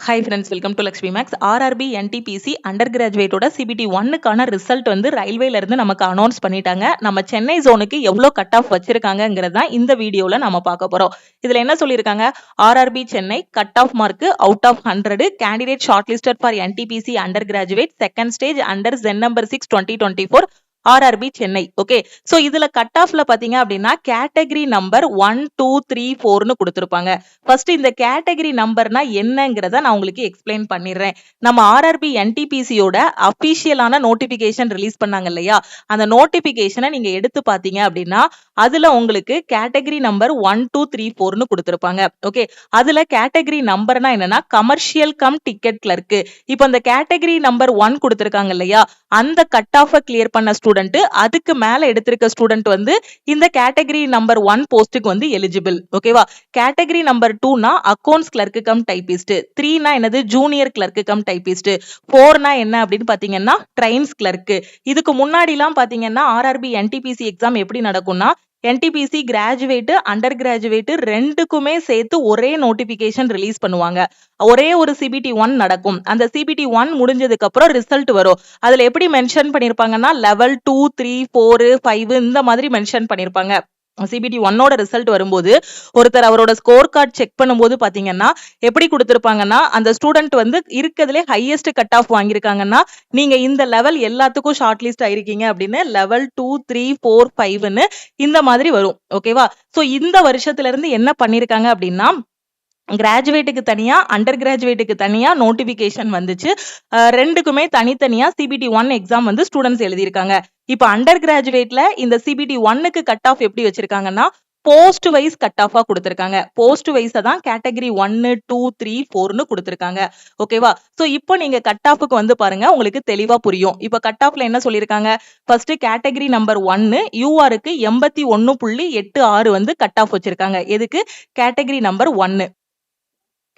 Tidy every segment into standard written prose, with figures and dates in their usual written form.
Hi friends, welcome to Lakshmi Maths. RRB NTPC under கிராஜுவேட்டோட CBT 1க்கான result வந்து ரயில்வேல இருந்து நமக்கு அனௌன்ஸ் பண்ணிட்டாங்க. நம்ம சென்னை ஜோனுக்கு எவ்வளோ கட் ஆஃப் வச்சிருக்காங்கிறது தான் இந்த வீடியோல நம்ம பார்க்க போறோம். இதுல என்ன சொல்லியிருக்காங்க, RRB Chennai cut off mark out of 100, candidate short listed for NTPC under graduate second stage under gen number 6 2024 RRB Chennai. Okay, so இதுல கட் ஆஃப்ல பாத்தீங்க அப்படின்னா கேட்டகரி நம்பர் 1 2 3 4னு கொடுத்திருப்பாங்க. ஃபர்ஸ்ட் இந்த கேட்டகரி நம்பர்னா என்னங்கறத நான் உங்களுக்கு எக்ஸ்பிளைன் பண்ணிடுறேன். நம்ம ஆர்ஆர்பி என்டிபிசியோட அபிஷியலான நோட்டிபிகேஷன் ரிலீஸ் பண்ணாங்க இல்லையா, அந்த நோட்டிபிகேஷனை நீங்க எடுத்து பாத்தீங்க அப்படின்னா அதுல உங்களுக்கு கேட்டகரி நம்பர் 1 2 3 4னு கொடுத்திருப்பாங்க. ஓகே, அதுல கேட்டகரி நம்பர்னா என்னன்னா கமர்ஷியல் கம் டிக்கெட் கிளர்க். இப்போ அந்த கேட்டகரி நம்பர் 1 கொடுத்திருக்காங்க இல்லையா, அந்த கட் ஆஃப் கிளியர் பண்ண ஸ்டூடெண்ட், அதுக்கு மேல எடுத்திருக்க ஸ்டூடெண்ட் வந்து இந்த கேட்டகரி நம்பர் 1 போஸ்டுக்கு வந்து எலிஜிபிள். ஓகேவா, கேட்டகரி நம்பர் 2னா அக்கவுண்ட்ஸ் கிளர்க் கம் டைபிஸ்ட், 3னா என்னது ஜூனியர் கிளர்க் கம் டைபிஸ்ட், 4னா என்ன அப்படின்னு பாத்தீங்கன்னா ட்ரெயின்ஸ் கிளர்க். இதுக்கு முன்னாடி எல்லாம் பாத்தீங்கன்னா ஆர்ஆர்பி என்டிபிசி எக்ஸாம் எப்படி நடக்கும்னா என்டிபிசி கிராஜுவேட் அண்டர் கிராஜுவேட் ரெண்டுக்குமே சேர்த்து ஒரே நோட்டிபிகேஷன் ரிலீஸ் பண்ணுவாங்க. ஒரே ஒரு சிபிடி 1 நடக்கும். அந்த சிபிடி 1 முடிஞ்சதுக்கு அப்புறம் ரிசல்ட் வரும். அதுல எப்படி மென்ஷன் பண்ணிருப்பாங்கன்னா லெவல் 2 3 4 5 இந்த மாதிரி மென்ஷன் பண்ணிருப்பாங்க. சிபிடி 1ஓட ரிசல்ட் வரும்போது ஒருத்தர் அவரோட ஸ்கோர் கார்டு செக் பண்ணும்போது பாத்தீங்கன்னா எப்படி கொடுத்திருப்பாங்கன்னா அந்த ஸ்டூடெண்ட் வந்து இருக்கிறதுலே ஹையஸ்ட் கட் ஆஃப் வாங்கியிருக்காங்கன்னா நீங்க இந்த லெவல் எல்லாத்துக்கும் ஷார்ட் லிஸ்ட் ஆயிருக்கீங்க அப்படின்னு லெவல் 2 3 4 5ன்னு இந்த மாதிரி வரும். ஓகேவா, சோ இந்த வருஷத்துல இருந்து என்ன பண்ணிருக்காங்க அப்படின்னா கிராஜுவேட்டுக்கு தனியா அண்டர் கிராஜுவேட்டுக்கு தனியா நோட்டிபிகேஷன் வந்துச்சு. ரெண்டுக்குமே தனித்தனியா சிபிடி 1 எக்ஸாம் வந்து ஸ்டூடெண்ட்ஸ் எழுதியிருக்காங்க. இப்ப அண்டர் கிராஜுவேட்ல இந்த சிபிடி 1க்கு கட் ஆஃப் எப்படி வச்சிருக்காங்கன்னா போஸ்ட் வைஸ் கட் ஆஃபா கொடுத்திருக்காங்க. போஸ்ட் வைஸ் தான் கேட்டகரி 1 2 3 4னு கொடுத்திருக்காங்க. ஓகேவா, சோ இப்போ நீங்க கட் ஆஃப்க்கு வந்து பாருங்க, உங்களுக்கு தெளிவா புரியும். இப்ப கட் ஆஃப்ல என்ன சொல்லிருக்காங்க, ஃபர்ஸ்ட் கேட்டகரி நம்பர் 1 யூஆருக்கு 81.86 வந்து கட் ஆஃப் வச்சிருக்காங்க. எதுக்கு, கேட்டகரி நம்பர் 1.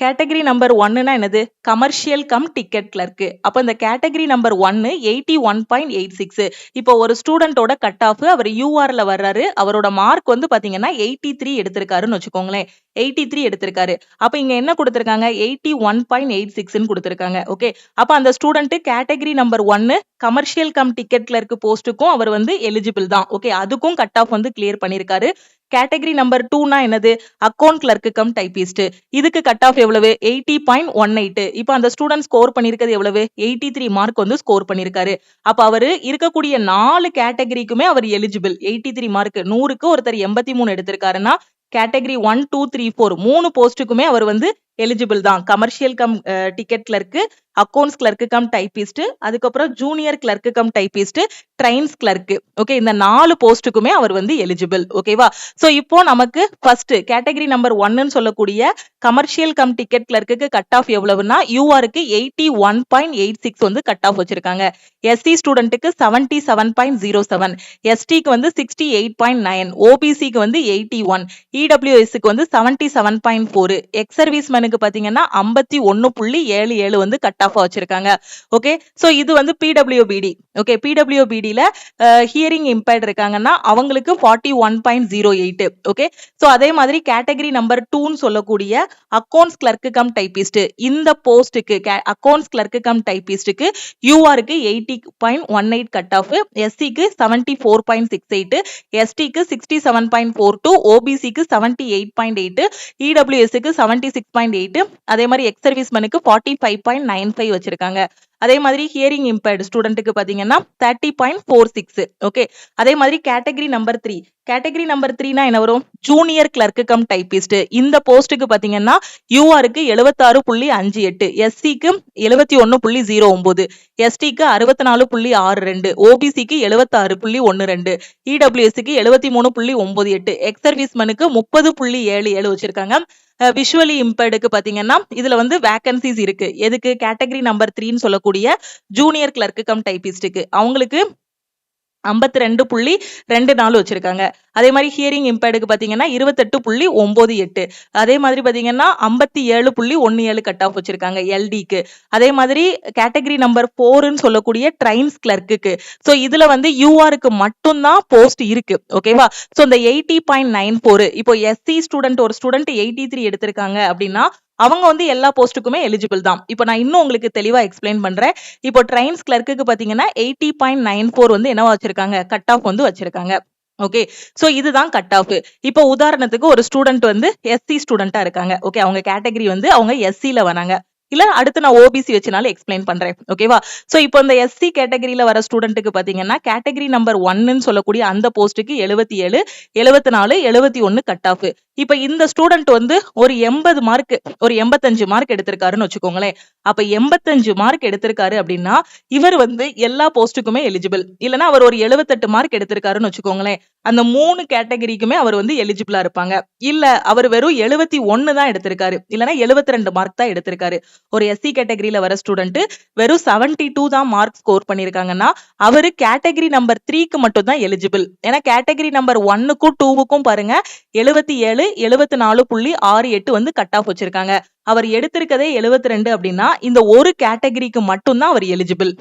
கேட்டகரி நம்பர் 1னா என்னது, கமர்ஷியல் கம் டிக்கெட் கிளர்க். அப்ப இந்த கேட்டகரி நம்பர் 1 81.86. இப்போ ஒரு ஸ்டூடெண்டோட கட் ஆஃப் அவர் யூஆர்ல வர்றாரு, அவரோட மார்க் வந்து பாத்தீங்கன்னா 83 எடுத்திருக்காருன்னு வச்சுக்கோங்களேன். 83 எடுத்திருக்காரு. அப்ப இங்க என்ன கொடுத்திருக்காங்க, 81.86ன்னு கொடுத்திருக்காங்க. ஓகே, அப்ப அந்த student category number 1 commercial cum ticket clerk போஸ்டுக்கும் அவர் வந்து எலிஜிபிள் தான். ஓகே, அதுக்கும் கட் ஆஃப் வந்து கிளியர் பண்ணிருக்காரு. கேட்டகரி நம்பர் 2னா என்னது, அக்கவுண்ட் கிளர்க் கம் டைபிஸ்ட். இதுக்கு கட் ஆஃப் எவ்வளவு, 80.18. இப்போ அந்த ஸ்டூடெண்ட் ஸ்கோர் பண்ணிருக்கிறது எவ்வளவு, 83 மார்க் வந்து ஸ்கோர் பண்ணிருக்காரு. அப்ப அவரு இருக்கக்கூடிய 4 கேட்டகரிக்குமே அவர் எலிஜிபிள். 83 மார்க், 100க்கு ஒருத்தர் 83 எடுத்திருக்காருன்னா கேட்டகரி 1 2 3 4 3 போஸ்டுக்குமே அவர் வந்து எலிஜிபிள் தான். Commercial cum ticket clerk, accounts clerk cum typist, அதுக்கப்புறம் junior clerk cum typist, trains clerk. Okay, இந்த 4 போஸ்டுக்குமே அவர் வந்து எலிஜிபிள். ஓகேவா, சோ இப்போ நமக்கு ஃபர்ஸ்ட் கேட்டகரி நம்பர் 1ன்னு சொல்லக்கூடிய கமர்ஷியல் கம் டிக்கெட் கிளர்க்கு கட் ஆஃப் எவ்வளவுன்னா யூஆருக்கு 81.86 வந்து கட் ஆஃப் வச்சிருக்காங்க. எஸ்சி ஸ்டூடெண்ட்டுக்கு 77.07, எஸ்டிக்கு வந்து 68.9, ஓபிசிக்கு வந்து 81, இடபிள்யூஎஸ்க்கு வந்து 77.4, எக்ஸ் சர்வீஸ்மேனுக்கு பாத்தீங்கன்னா 51.77 வந்து கட் ஆஃப் வச்சிருக்காங்க. ஓகே, சோ இது வந்து பிடபிள்யூபிடி. ஓகே, பிடபிள்யூபிடில ஹியரிங் இம்பேர்ட் இருக்காங்கன்னா அவங்களுக்கு 41.08. ஓகே, சோ அதே மாதிரி கேட்டகரி நம்பர் 2ன்னு சொல்லக்கூடிய அக்கவுண்ட்ஸ் கிளர்க் கம் டைபிஸ்ட், இந்த போஸ்டுக்கு அக்கவுண்ட்ஸ் கிளர்க் கம் டைபிஸ்டுக்கு யூஆருக்கு 80.18 கட் ஆஃப், எஸ்சிக்கு 74.68, எஸ்டிக்கு 67.42, ஓபிசிக்கு 78.8, இடபிள்யூஎஸ்க்கு 76.8, அதே மாதிரி எக்ஸ் சர்வீஸ்மேனுக்கு 45.95 வச்சிருக்காங்க. அதே மாதிரி ஹியரிங் இம்பேர்ட் ஸ்டூடெண்ட்டுக்கு பாத்தீங்கன்னா 30.46. ஓகே, அதே மாதிரி கேட்டகரி நம்பர் 3. கேட்டகரி நம்பர் 3னா என்ன வரும், ஜூனியர் கிளர்க் கம் டைபிஸ்ட். இந்த போஸ்டுக்கு பாத்தீங்கன்னா யூஆருக்கு 76.58, எஸ்சிக்கு 71.09, எஸ்டிக்கு 64.62, ஓபிசிக்கு 76.12, இடபிள்யூஎஸ்க்கு 73.98, எக்ஸ் சர்வீஸ்மேனுக்கு 30.77 வச்சிருக்காங்க. விஷுவலி இம்பேர்டுக்கு பாத்தீங்கன்னா இதுல வந்து வேகன்சிஸ் இருக்கு. எதுக்கு, கேட்டகரி நம்பர் 3ன்னு சொல்லக்கூடிய ஜூனியர் கிளர்க் கம் டைபிஸ்டுக்கு அவங்களுக்கு 52.24 வச்சிருக்காங்க. அதே மாதிரி ஹியரிங் இம்பேர்டுக்கு பாத்தீங்கன்னா 28.98, அதே மாதிரி பாத்தீங்கன்னா 57.17 கட் ஆஃப் வச்சிருக்காங்க எல்டிக்கு. அதே மாதிரி கேட்டகரி நம்பர் 4ன்னு சொல்லக்கூடிய ட்ரெயின்ஸ் கிளர்க்கு. சோ இதுல வந்து யூஆருக்கு மட்டும் தான் போஸ்ட் இருக்கு. ஓகேவா, சோ இந்த 80.94 இப்போ எஸ்சி ஸ்டூடெண்ட் ஒரு ஸ்டூடெண்ட் 83 எடுத்திருக்காங்க அப்படின்னா அவங்க வந்து எல்லா போஸ்ட்டுக்குமே எலிஜிபிள் தான். இப்போ நான் இன்னும் உங்களுக்கு தெளிவா எக்ஸ்பிளைன் பண்றேன். இப்போ ட்ரைன்ஸ் கிளர்க்குக்கு பாத்தீங்கன்னா 80.94 வந்து என்னவா வச்சிருக்காங்க, கட் ஆஃப் வந்து வச்சிருக்காங்க. ஓகே, சோ இதுதான் கட் ஆஃப். இப்போ உதாரணத்துக்கு ஒரு ஸ்டூடெண்ட் வந்து எஸ்சி ஸ்டூடெண்டா இருக்காங்க. ஓகே, அவங்க கேட்டகரி வந்து அவங்க எஸ்சில வராங்க. இல்ல அடுத்து நான் ஓபிசி வச்சுனாலும் எக்ஸ்பிளைன் பண்றேன். ஓகேவா? சோ இப்போ இந்த எஸ்சி கேட்டகரியில வர ஸ்டூடெண்ட்டுக்கு பாத்தீங்கன்னா கேட்டகரி நம்பர் 1ன்னு சொல்லக்கூடிய அந்த போஸ்ட்டுக்கு 77, 74, 71 கட் ஆஃப். இப்ப இந்த ஸ்டூடெண்ட் வந்து ஒரு 80 மார்க், ஒரு 85 மார்க் எடுத்திருக்காருன்னு வச்சுக்கோங்களேன். அப்ப 85 மார்க் எடுத்திருக்காரு அப்படின்னா இவர் வந்து எல்லா போஸ்ட்டுக்குமே எலிஜிபிள். இல்லனா அவர் ஒரு 78 மார்க் எடுத்திருக்காருன்னு வச்சுக்கோங்களேன். அந்த 3 கேட்டகரிக்குமே அவர் வந்து எலிஜிபிளா இருப்பாங்க. இல்ல அவர் வெறும் 71 தான் எடுத்திருக்காரு. இல்லனா 72 மார்க் தான் எடுத்திருக்காரு. ஒரு எஸ்சி கேட்டகரியில வர ஸ்டூடெண்ட் வெறும் 72 தான் மார்க் ஸ்கோர் பண்ணிருக்காங்கன்னா அவரு கேட்டகரி நம்பர் 3க்கு மட்டும் தான் எலிஜிபிள். ஏன்னா கேட்டகரி நம்பர் 1க்கும் 2க்கும் பாருங்க 77, 74.68 வந்து கட் ஆஃப் வச்சிருக்காங்க. அவர் எடுத்திருக்கதே 72 அப்படின்னா இந்த ஒரு கேட்டகரிக்கு மட்டும் தான் அவர் எலிஜிபிள்.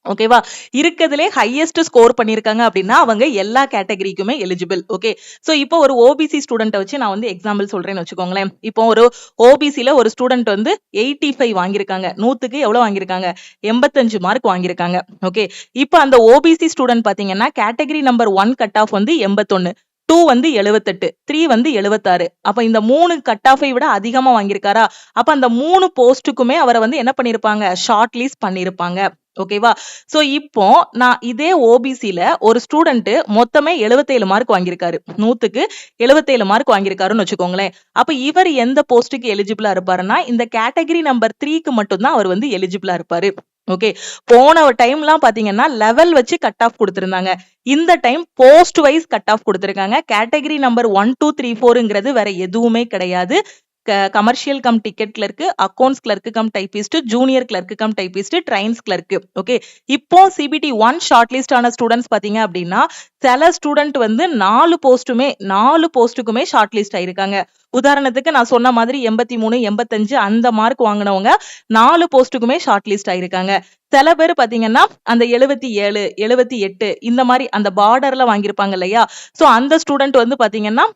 ஓகேவா? இருக்கதுலே ஹையஸ்ட் ஸ்கோர் பண்ணிருக்காங்க அப்படின்னா அவங்க எல்லா கேட்டகரிக்குமே எலிஜிபிள். ஓகே, சோ இப்போ ஒரு ஓபிசி ஸ்டூடெண்ட்டை வச்சு நான் வந்து எக்ஸாம்பிள் சொல்றேன்னு வச்சுக்கோங்களேன். இப்போ ஒரு ஓபிசில ஒரு ஸ்டூடெண்ட் வந்து 85 வாங்கியிருக்காங்க. 100க்கு எவ்வளவு வாங்கியிருக்காங்க, 85 மார்க் வாங்கியிருக்காங்க. ஓகே, இப்போ அந்த ஓபிசி ஸ்டூடெண்ட் பாத்தீங்கன்னா கேட்டகரி நம்பர் 1 கட் ஆஃப் வந்து 81, 2 வந்து 78, 3 வந்து 76. அப்ப இந்த 3 கட் ஆஃபை விட அதிகமா வாங்கியிருக்காரா? அப்ப அந்த 3 போஸ்ட்டுக்குமே அவரை வந்து என்ன பண்ணிருப்பாங்க, ஷார்ட் லிஸ்ட் பண்ணிருப்பாங்க. ஓகேவா? சோ இப்போ நான் இதே ஓபிசில ஒரு ஸ்டூடெண்ட் மொத்தமே 77 மார்க் வாங்கியிருக்காரு. 100க்கு 77 மார்க் வாங்கியிருக்காருன்னு வச்சுக்கோங்களேன். அப்ப இவர் எந்த போஸ்ட்டுக்கு எலிஜிபிளா இருப்பாருன்னா இந்த கேட்டகரி நம்பர் 3க்கு மட்டும் தான் அவர் வந்து எலிஜிபிளா இருப்பாரு. ஓகே, போன டைம்லாம் பாத்தீங்கன்னா லெவல் வச்சு கட் ஆஃப் கொடுத்திருந்தாங்க. இந்த time post wise cut off கொடுத்திருக்காங்க. கேட்டகரி நம்பர் 1, 2, 3, 4ங்கிறது வேற எதுவுமே கிடையாது. Commercial cum ticket clerk, accounts clerk cum typist, junior clerk cum typist, trains clerk. Okay, இப்போ சிபிடி 1 ஷார்ட் லிஸ்ட் ஆன ஸ்டூடெண்ட்ஸ் பாத்தீங்க அப்படின்னா சில ஸ்டூடெண்ட் வந்து 4 போஸ்ட்டுக்குமே ஷார்ட் லிஸ்ட் ஆயிருக்காங்க. உதாரணத்துக்கு நான் சொன்ன மாதிரி 83, 85 அந்த மார்க் வாங்கினவங்க 4 போஸ்ட்டுக்குமே ஷார்ட் லிஸ்ட் ஆயிருக்காங்க. சில பேர் பாத்தீங்கன்னா அந்த 77, 78 இந்த மாதிரி அந்த பார்டர்ல வாங்கியிருப்பாங்க இல்லையா? சோ அந்த ஸ்டூடெண்ட் வந்து பாத்தீங்கன்னா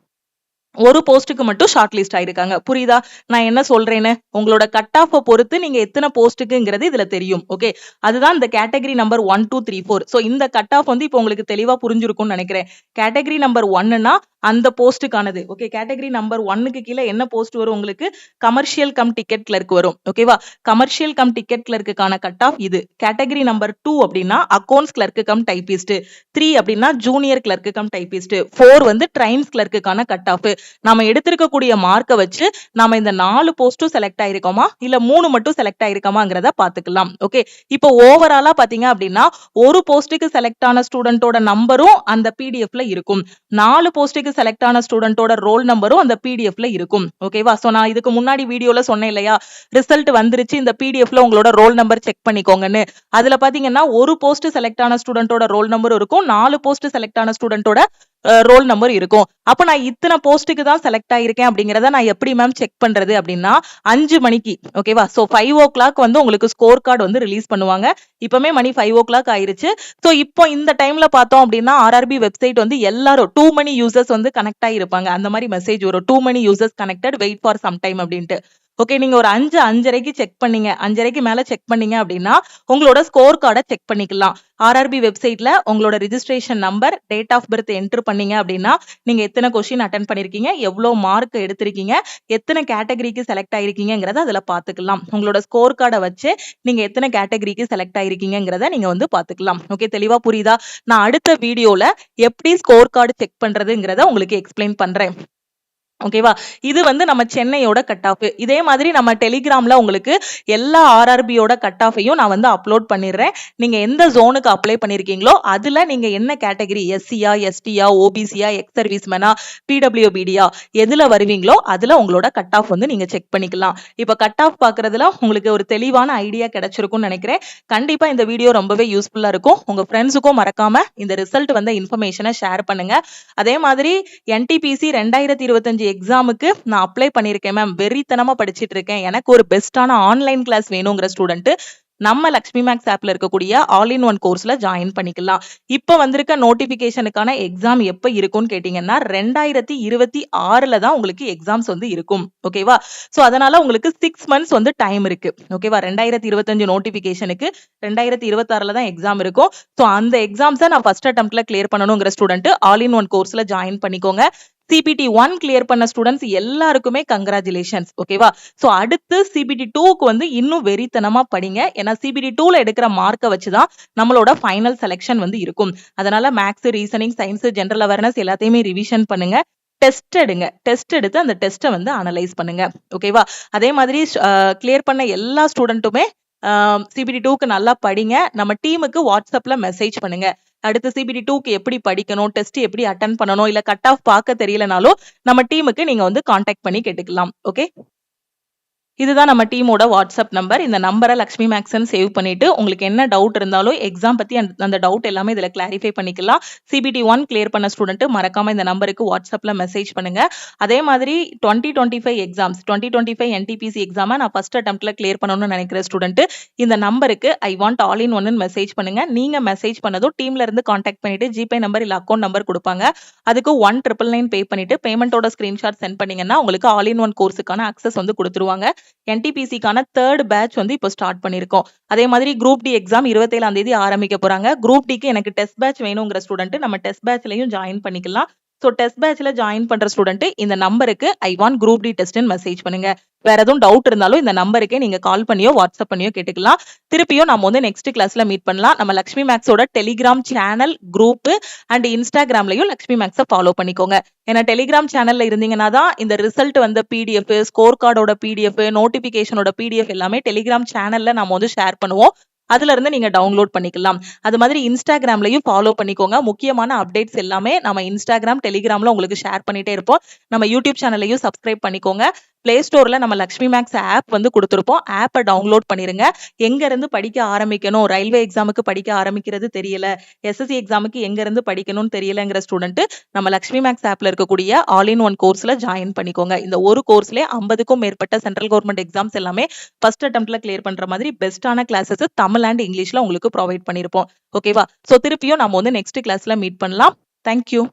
ஒரு போஸ்ட்டுக்கு மட்டும் ஷார்ட் லிஸ்ட் ஆயிருக்காங்க. புரியுதா நான் என்ன சொல்றேன்னு? உங்களோட கட் ஆஃப் பொறுத்து நீங்க எத்தனை போஸ்ட்டுக்குங்கிறது இதுல தெரியும். ஓகே, அதுதான் இந்த கேட்டகரி நம்பர் 1, 2, 3, 4. சோ இந்த கட் ஆஃப் வந்து இப்போ உங்களுக்கு தெளிவா புரிஞ்சிருக்கும்னு நினைக்கிறேன். கேட்டகரி நம்பர் 1னா அந்த போஸ்ட்டுக்கானது. ஓகே, கேட்டகரி நம்பர் 1க்கு கீழே என்ன போஸ்ட் வரும் உங்களுக்கு, கமர்ஷியல் கம் டிக்கெட் கிளர்க் வரும். ஓகேவா? கமர்ஷியல் கம் டிக்கெட் கிளர்க்குக்கான கட் ஆஃப் இது. கேட்டகரி நம்பர் 2 அப்படின்னா அக்கௌண்ட்ஸ் கிளர்க் கம் டைபிஸ்ட், 3 அப்படின்னா ஜூனியர் கிளர்க் கம் டைபிஸ்ட், 4 வந்து ட்ரைன்ஸ் கிளர்க்குக்கான கட் ஆஃப். நாம எடுத்திருக்கக்கூடிய மார்க்கை வச்சு நாம இந்த 4 போஸ்டும் செலக்ட் ஆயிருக்கோமா இல்ல 3 மட்டும் செலக்ட் ஆயிருக்கோமாங்கிறத பாத்துக்கலாம். ஓகே, இப்போ ஓவராலா பாத்தீங்க அப்படின்னா ஒரு போஸ்ட்டுக்கு செலக்ட் ஆன ஸ்டூடெண்டோட நம்பரும் அந்த பிடிஎஃப்ல இருக்கும். 4 போஸ்ட்டுக்கு செலக்ட் ஆன ஸ்டூடெண்டோட ரோல் நம்பரும் அந்த பிடிஎஃப்ல இருக்கும். ஓகேவா? சோ நான் இதுக்கு முன்னாடி வீடியோல சொன்னேன் இல்லையா, ரிசல்ட் வந்துருச்சு, இந்த பிடிஎஃப்ல உங்களோட ரோல் நம்பர் செக் பண்ணிக்கோங்கன்னு. அதுல பாத்தீங்கன்னா ஒரு போஸ்ட் செலக்ட் ஆன ஸ்டூடெண்டோட ரோல் நம்பர் இருக்கும், 4 போஸ்ட் செலக்ட் ஆன ஸ்டூடெண்டோட ரோல் நம்பர் இருக்கும். அப்ப நான் இத்தனை போஸ்ட்டுக்கு தான் செலக்ட் ஆயிருக்கேன் அப்படிங்கறத நான் எப்படி மேம் செக் பண்றது அப்படின்னா 5 மணிக்கு. ஓகேவா? சோ 5 o'clock வந்து உங்களுக்கு ஸ்கோர் கார்டு வந்து ரிலீஸ் பண்ணுவாங்க. இப்பமே மணி 5 o'clock ஆயிருச்சு. சோ இப்போ இந்த டைம்ல பார்த்தோம் அப்படின்னா ஆர்ஆர்பி வெப்சைட் வந்து எல்லாரும் டூ மணி யூசர்ஸ் வந்து கனெக்ட் ஆயிருப்பாங்க. அந்த மாதிரி மெசேஜ் வரும், too many users connected, wait for some time அப்படின்ட்டு. ஓகே, நீங்க ஒரு 5:30க்கு செக் பண்ணீங்க, 5:30க்கு மேல செக் பண்ணீங்க அப்படின்னா உங்களோட ஸ்கோர் கார்டை செக் பண்ணிக்கலாம். ஆர்ஆர்பி வெப்சைட்ல உங்களோட registration number, date of birth enter பண்ணீங்க அப்படின்னா நீங்க எத்தனை கொஸ்டின் அட்டென்ட் பண்ணிருக்கீங்க, எவ்வளவு மார்க் எடுத்திருக்கீங்க, எத்தனை கேட்டகரிக்கு செலக்ட் ஆயிருக்கீங்கிறத அதுல பாத்துக்கலாம். உங்களோட ஸ்கோர் கார்டை வச்சு நீங்க எத்தனை கேட்டகரிக்கு செலக்ட் ஆயிருக்கீங்கிறத நீங்க வந்து பாத்துக்கலாம். ஓகே, தெளிவா புரியுதா? நான் அடுத்த வீடியோல எப்படி ஸ்கோர் கார்டு செக் பண்றதுங்கிறத உங்களுக்கு எக்ஸ்பிளைன் பண்றேன். ஓகேவா? இது வந்து நம்ம சென்னையோட கட் ஆஃப். இதே மாதிரி நம்ம டெலிகிராம்ல உங்களுக்கு எல்லா ஆர்ஆர்பியோட கட் ஆஃபையும் நான் வந்து அப்லோட் பண்ணிடுறேன். நீங்க எந்த ஜோனுக்கு அப்ளை பண்ணிருக்கீங்களோ அதுல நீங்க என்ன கேட்டகரி, எஸ்சியா, எஸ்டியா, ஓபிசியா, எக்ஸ் சர்வீஸ்மேனா, பிடபிள்யூபிடியா, எதுல வருவீங்களோ அதுல உங்களோட கட் ஆஃப் வந்து நீங்க செக் பண்ணிக்கலாம். இப்ப கட் ஆஃப் பாக்குறதுல உங்களுக்கு ஒரு தெளிவான ஐடியா கிடைச்சிருக்கும்னு நினைக்கிறேன். கண்டிப்பா இந்த வீடியோ ரொம்பவே யூஸ்ஃபுல்லா இருக்கும். உங்க ஃப்ரெண்ட்ஸுக்கும் மறக்காம இந்த ரிசல்ட் வந்த இன்ஃபர்மேஷனை ஷேர் பண்ணுங்க. அதே மாதிரி NTPC 2025 எக்ஸாமுக்கு நான் அப்ளை பண்ணிருக்கேன் மேம், வெறித்தனமா படிச்சிட்டு இருக்கேன், எனக்கு ஒரு பெஸ்டான ஆன்லைன் கிளாஸ் வேணுங்கிற ஸ்டூடெண்ட் நம்ம லக்ஷ்மி மேக்ஸ் ஆப்ல இருக்கக்கூடிய ஆல் இன் ஒன் கோர்ஸ்ல ஜாயின் பண்ணிக்கலாம். இப்ப வந்திருக்க நோட்டிபிகேஷனுக்கான எக்ஸாம் எப்ப இருக்கும்னு கேட்டீங்கன்னா 2026ல தான் உங்களுக்கு எக்ஸாம்ஸ் வந்து இருக்கும். ஓகேவா? சோ அதனால உங்களுக்கு 6 மந்த்ஸ் வந்து டைம் இருக்கு. ஓகேவா? 2025 நோட்டிபிகேஷனுக்கு 2026ல தான் எக்ஸாம் இருக்கும். சோ அந்த எக்ஸாம்ஸை நான் ஃபர்ஸ்ட் அட்டெம்ப்ட்ல கிளியர் பண்ணணுங்கிற ஸ்டூடெண்ட் ஆல் இன் ஒன் கோர்ஸ்ல ஜாயின் பண்ணிக்கோங்க. CBT 1 கிளியர் பண்ண ஸ்டூடெண்ட்ஸ் எல்லாருக்குமே கங்க்ராச்சுலேஷன்ஸ். ஓகேவா? சோ அடுத்து CBT 2க்கு வந்து இன்னும் வெறித்தனமா படிங்க. ஏன்னா CBT 2ல எடுக்கிற மார்க்கை வச்சுதான் நம்மளோட ஃபைனல் செலெக்ஷன் வந்து இருக்கும். அதனால maths, reasoning, science, general awareness எல்லாத்தையுமே ரிவிஷன் பண்ணுங்க. டெஸ்ட் எடுங்க. டெஸ்ட் எடுத்து அந்த டெஸ்ட்டை வந்து அனலைஸ் பண்ணுங்க. ஓகேவா? அதே மாதிரி கிளியர் பண்ண எல்லா ஸ்டூடெண்ட்டுமே CBT 2க்கு நல்லா படிங்க. நம்ம டீமுக்கு வாட்ஸ்அப்ல மெசேஜ் பண்ணுங்க. அடுத்து CBT 2க்கு எப்படி படிக்கணும், டெஸ்ட் எப்படி அட்டன் பண்ணணும், இல்ல கட் ஆஃப் பார்க்க தெரியலனாலும் நம்ம டீமுக்கு நீங்க வந்து கான்டாக்ட் பண்ணி கேட்டுக்கலாம். ஓகே, இதுதான் நம்ம டீமோட வாட்ஸ்அப் நம்பர். இந்த நம்பரை லக்ஷ்மி மேக்ஸ்ன்னு சேவ் பண்ணிட்டு உங்களுக்கு என்ன டவுட் இருந்தாலும் எக்ஸாம் பத்தி அந்த டவுட் எல்லாமே இதுல கிளாரிஃபை பண்ணிக்கலாம். CBT 1 கிளியர் பண்ண ஸ்டூடெண்ட் மறக்காம இந்த நம்பருக்கு வாட்ஸ்அப்ல மெசேஜ் பண்ணுங்க. அதே மாதிரி 2025 எக்ஸாம்ஸ் 2025 NTPC எக்ஸாமை நான் ஃபர்ஸ்ட் அட்டெம்ப்ட்ல கிளியர் பண்ணணும்னு நினைக்கிற ஸ்டூடெண்ட் இந்த நம்பருக்கு ஐ வாண்ட் ஆல் இன் ஒன்னு மெசேஜ் பண்ணுங்க. நீங்க மெசேஜ் பண்ணதும் டீம்ல இருந்து கான்டாக்ட் பண்ணிட்டு ஜிபே நம்பர் இல்ல அக்கௌண்ட் நம்பர் கொடுப்பாங்க. அதுக்கு 1999 பே பண்ணிட்டு பேமெண்டோட ஸ்கிரீன்ஷாட் சென்ட் பண்ணீங்கன்னா உங்களுக்கு ஆல் இன் ஒன் கோர்ஸுக்கான அக்சஸ் வந்து கொடுத்துருவாங்க. NTPCக்கான 3rd பேட்ச் வந்து இப்போ ஸ்டார்ட் பண்ணிருக்கோம். அதே மாதிரி குரூப் டி எக்ஸாம் 27ஆம் தேதி ஆரம்பிக்க போறாங்க. குரூப் டிக்கு எனக்கு டெஸ்ட் பேட்ச் வேணுங்கிற ஸ்டூடெண்ட் நம்ம டெஸ்ட் பேட்ச்லயும் ஜாயின் பண்ணிக்கலாம். சோ டெஸ்ட் பேட்ச்ல ஜாயின் பண்ற ஸ்டூடெண்ட் இந்த நம்பருக்கு ஐ வாண்ட் குரூப் டி டெஸ்ட்னு மெசேஜ் பண்ணுங்க. வேற எதுவும் டவுட் இருந்தாலும் இந்த நம்பருக்கே நீங்க கால் பண்ணியோ வாட்ஸ்அப் பண்ணியோ கேட்டுக்கலாம். திருப்பியும் நம்ம வந்து நெக்ஸ்ட் கிளாஸ்ல மீட் பண்ணலாம். நம்ம லக்ஷ்மி மேக்ஸோட டெலிகிராம் சேனல், குரூப் அண்ட் இன்ஸ்டாகிராம்லயும் லக்ஷ்மி மேக்ஸை ஃபாலோ பண்ணிக்கோங்க. ஏன்னா டெலிகிராம் சேனல்ல இருந்தீங்கன்னா தான் இந்த ரிசல்ட் வந்த PDF, ஸ்கோர் கார்டோட PDF, நோட்டிபிகேஷனோட PDF எல்லாமே டெலிகிராம் சேனல்ல நம்ம வந்து ஷேர் பண்ணுவோம். அதுல இருந்து நீங்க டவுன்லோட் பண்ணிக்கலாம். அது மாதிரி இன்ஸ்டாகிராம்லயும் ஃபாலோ பண்ணிக்கோங்க. முக்கியமான அப்டேட்ஸ் எல்லாமே நம்ம இன்ஸ்டாகிராம், டெலிகிராம்ல உங்களுக்கு ஷேர் பண்ணிட்டே இருப்போம். நம்ம யூடியூப் சேனலையும் சப்ஸ்கிரைப் பண்ணிக்கோங்க. பிளே ஸ்டோர்ல நம்ம லக்ஷ்மி மேக்ஸ் ஆப் வந்து கொடுத்துருப்போம். ஆப்பை டவுன்லோட் பண்ணிருங்க. எங்க இருந்து படிக்க ஆரம்பிக்கணும், ரயில்வே எக்ஸாமுக்கு படிக்க ஆரம்பிக்கிறது தெரியல, SSC எக்ஸாமுக்கு எங்க இருந்து படிக்கணும்னு தெரியலங்கிற ஸ்டூடெண்ட் நம்ம லக்ஷ்மி மேக்ஸ் ஆப்ல இருக்கக்கூடிய ஆல் இன் ஒன் கோர்ஸ்ல ஜாயின் பண்ணிக்கோங்க. இந்த ஒரு கோர்ஸ்ல 50க்கும் மேற்பட்ட சென்ட்ரல் கவர்மெண்ட் எக்ஸாம்ஸ் எல்லாமே ஃபர்ஸ்ட் அட்டெம்ப்ட்ல கிளியர் பண்ற மாதிரி பெஸ்டான கிளாஸஸ் தமிழ் அண்ட் இங்கிலீஷ்ல உங்களுக்கு ப்ரொவைட் பண்ணிருப்போம். ஓகேவா? சோ திருப்பியும் நம்ம வந்து நெக்ஸ்ட் கிளாஸ்ல மீட் பண்ணலாம். தேங்க்யூ.